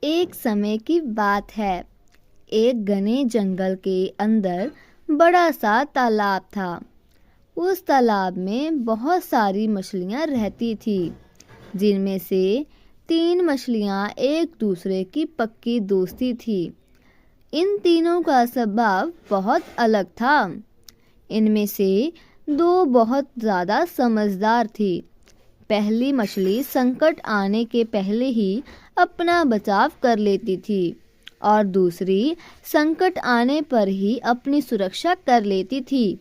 एक समय की बात है। एक घने जंगल के अंदर बड़ा सा तालाब था। उस तालाब में बहुत सारी मछलियां रहती थी, जिनमें से 3 मछलियां एक दूसरे की पक्की दोस्ती थी। इन तीनों का स्वभाव बहुत अलग था। इनमें से 2 बहुत ज़्यादा समझदार थी। पहली मछली संकट आने के पहले ही अपना बचाव कर लेती थी और दूसरी संकट आने पर ही अपनी सुरक्षा कर लेती थी,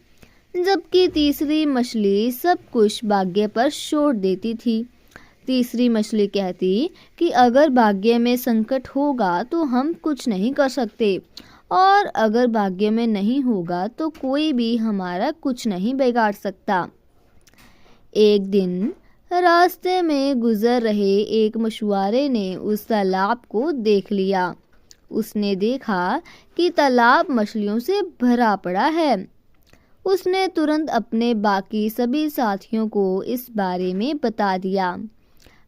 जबकि तीसरी मछली सब कुछ भाग्य पर छोड़ देती थी। तीसरी मछली कहती कि अगर भाग्य में संकट होगा तो हम कुछ नहीं कर सकते, और अगर भाग्य में नहीं होगा तो कोई भी हमारा कुछ नहीं बिगाड़ सकता। एक दिन रास्ते में गुजर रहे एक मछुआरे ने उस तालाब को देख लिया। उसने देखा कि तालाब मछलियों से भरा पड़ा है। उसने तुरंत अपने बाकी सभी साथियों को इस बारे में बता दिया।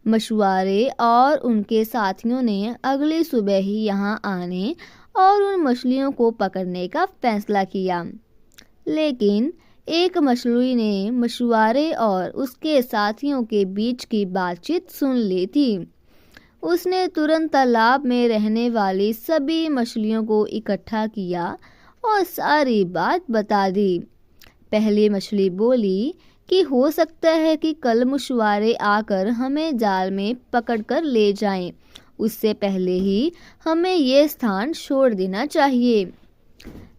मछुआरे और उनके साथियों ने अगली सुबह ही यहाँ आने और उन मछलियों को पकड़ने का फैसला किया। लेकिन एक मछली ने मछुआरे और उसके साथियों के बीच की बातचीत सुन ली थी। उसने तुरंत तालाब में रहने वाली सभी मछलियों को इकट्ठा किया और सारी बात बता दी। पहली मछली बोली कि हो सकता है कि कल मछुआरे आकर हमें जाल में पकड़कर ले जाएं। उससे पहले ही हमें ये स्थान छोड़ देना चाहिए।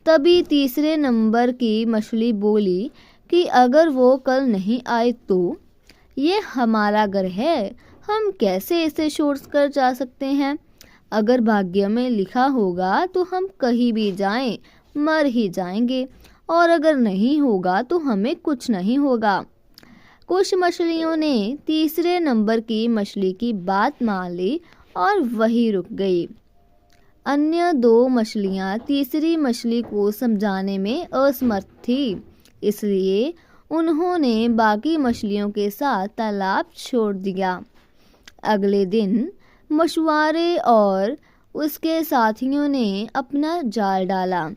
तभी तीसरे नंबर की मछली बोली कि अगर वो कल नहीं आए तो ये हमारा घर है, हम कैसे इसे छोड़कर जा सकते हैं। अगर भाग्य में लिखा होगा तो हम कहीं भी जाएं मर ही जाएंगे, और अगर नहीं होगा तो हमें कुछ नहीं होगा। कुछ मछलियों ने तीसरे नंबर की मछली की बात मान ली और वहीं रुक गई। अन्य 2 मछलियां तीसरी मछली को समझाने में असमर्थ थी, इसलिए उन्होंने बाकी मछलियों के साथ तालाब छोड़ दिया। अगले दिन मछुआरे और उसके साथियों ने अपना जाल डाला।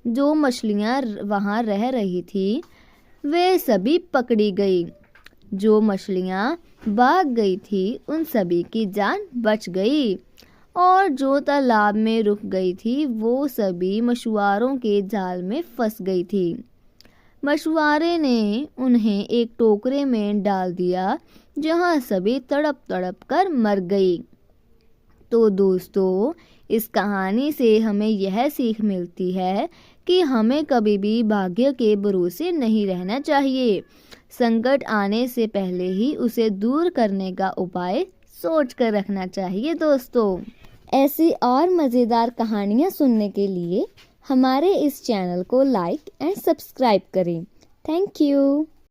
जो मछलियां वहां रह रही थी वे सभी पकड़ी गई। जो मछलियां भाग गई थी उन सभी की जान बच गई, और जो तालाब में रुक गई थी वो सभी मछुआरों के जाल में फंस गई थी। मछुआरे ने उन्हें एक टोकरे में डाल दिया, जहां सभी तड़प तड़प कर मर गई। तो दोस्तों, इस कहानी से हमें यह सीख मिलती है कि हमें कभी भी भाग्य के भरोसे नहीं रहना चाहिए। संकट आने से पहले ही उसे दूर करने का उपाय सोच कर रखना चाहिए। दोस्तों, ऐसी और मज़ेदार कहानियाँ सुनने के लिए हमारे इस चैनल को लाइक एंड सब्सक्राइब करें। Thank you.